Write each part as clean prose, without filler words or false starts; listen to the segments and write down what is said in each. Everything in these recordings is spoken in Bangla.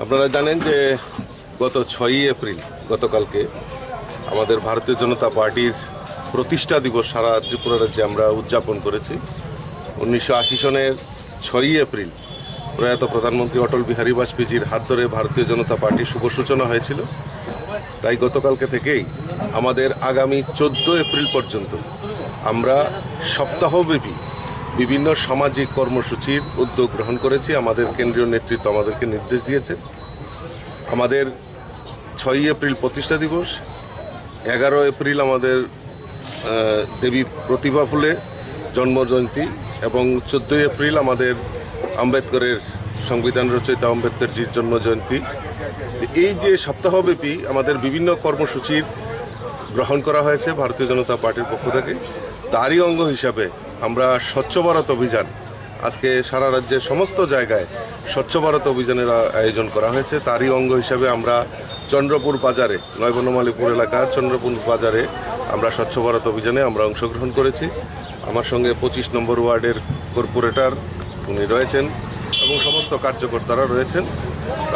আপনারা জানেন যে গত 6ই এপ্রিল গতকালকে আমাদের ভারতীয় জনতা পার্টির প্রতিষ্ঠা দিবস সারা ত্রিপুরা রাজ্যে আমরা উদযাপন করেছি। 1980 সনের 6ই এপ্রিল প্রয়াত প্রধানমন্ত্রী অটল বিহারী বাজপেয়ীজির হাত ধরে ভারতীয় জনতা পার্টির শুভ সূচনা হয়েছিল। তাই গতকালকে থেকেই আমাদের আগামী 14 এপ্রিল পর্যন্ত আমরা সপ্তাহব্যাপী বিভিন্ন সামাজিক কর্মসূচির উদ্যোগ গ্রহণ করেছি। আমাদের কেন্দ্রীয় নেতৃত্ব আমাদেরকে নির্দেশ দিয়েছে। আমাদের 6ই এপ্রিল প্রতিষ্ঠা দিবস, 11 এপ্রিল আমাদের দেবী প্রতিভা ফুলে জন্মজয়ন্তী এবং 14 এপ্রিল আমাদের আম্বেদকরের সংবিধান রচয়িতা আম্বেদকরজির জন্মজয়ন্তী। এই যে সপ্তাহব্যাপী আমাদের বিভিন্ন কর্মসূচির গ্রহণ করা হয়েছে ভারতীয় জনতা পার্টির পক্ষ থেকে, তারই অঙ্গ হিসাবে আমরা স্বচ্ছ ভারত অভিযান আজকে সারা রাজ্যের সমস্ত জায়গায় স্বচ্ছ ভারত অভিযানের আয়োজন করা হয়েছে। তারই অঙ্গ হিসাবে আমরা চন্দ্রপুর বাজারে, নয়বনমালীপুর এলাকার চন্দ্রপুর বাজারে আমরা স্বচ্ছ ভারত অভিযানে আমরা অংশগ্রহণ করেছি। আমার সঙ্গে 25 নম্বর ওয়ার্ডের কর্পোরেটর উনি রয়েছেন এবং সমস্ত কার্যকর্তারা রয়েছেন।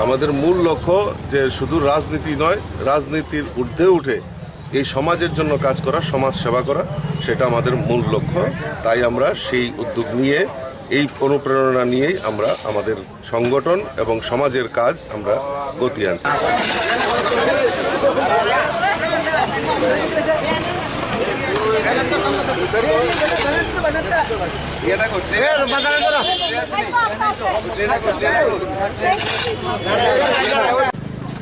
আমাদের মূল লক্ষ্য যে শুধু রাজনীতি নয়, রাজনীতির ঊর্ধ্বে উঠে এই সমাজের জন্য কাজ করা, সমাজ সেবা করা, সেটা আমাদের মূল লক্ষ্য। তাই আমরা সেই উদ্যোগ নিয়ে, এই অনুপ্রেরণা নিয়েই আমরা আমাদের সংগঠন এবং সমাজের কাজ আমরা গতি আনি।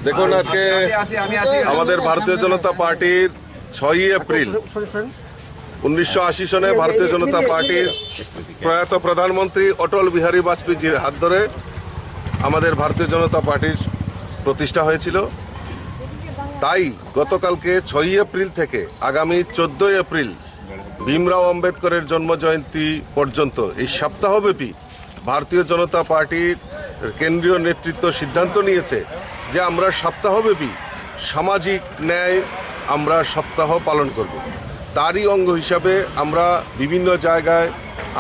দেখুন, আজকে আমাদের ভারতীয় জনতা পার্টির 6ই এপ্রিল 1980 সনে ভারতীয় জনতা পার্টির প্রয়াত প্রধানমন্ত্রী অটল বিহারী বাজপেয়ীজির হাত ধরে আমাদের ভারতীয় জনতা পার্টির প্রতিষ্ঠা হয়েছিল। তাই গতকালকে 6ই এপ্রিল থেকে আগামী 14 এপ্রিল ভীমরাও আম্বেদকরের জন্মজয়ন্তী পর্যন্ত এই সপ্তাহব্যাপী ভারতীয় জনতা পার্টির কেন্দ্রীয় নেতৃত্ব সিদ্ধান্ত নিয়েছে যে আমরা সপ্তাহব্যাপী সামাজিক ন্যায় আমরা সপ্তাহ পালন করব। তারই অঙ্গ হিসাবে আমরা বিভিন্ন জায়গায়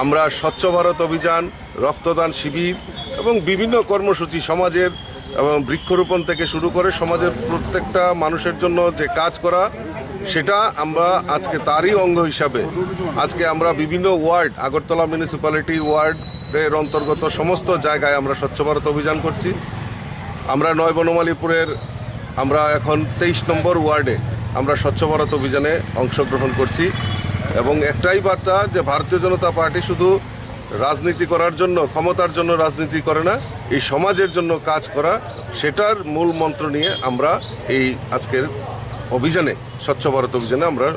আমরা স্বচ্ছ ভারত অভিযান, রক্তদান শিবির এবং বিভিন্ন কর্মসূচি সমাজের এবং বৃক্ষরোপণ থেকে শুরু করে সমাজের প্রত্যেকটা মানুষের জন্য যে কাজ করা, সেটা আমরা আজকে তারই অঙ্গ হিসাবে আজকে আমরা বিভিন্ন ওয়ার্ড, আগরতলা মিউনিসিপ্যালিটি ওয়ার্ডের অন্তর্গত সমস্ত জায়গায় আমরা স্বচ্ছ ভারত অভিযান করছি। আমরা নয়বনমালীপুরের আমরা এখন 23 নম্বর ওয়ার্ডে আমরা স্বচ্ছ ভারত অভিযানে অংশগ্রহণ করছি এবং একটাই বার্তা যে ভারতীয় জনতা পার্টি শুধু রাজনীতি করার জন্য, ক্ষমতার জন্য রাজনীতি করে না, এই সমাজের জন্য কাজ করা, সেটার মূল মন্ত্র নিয়ে আমরা এই আজকের অভিযানে, স্বচ্ছ ভারত অভিযানে আমরা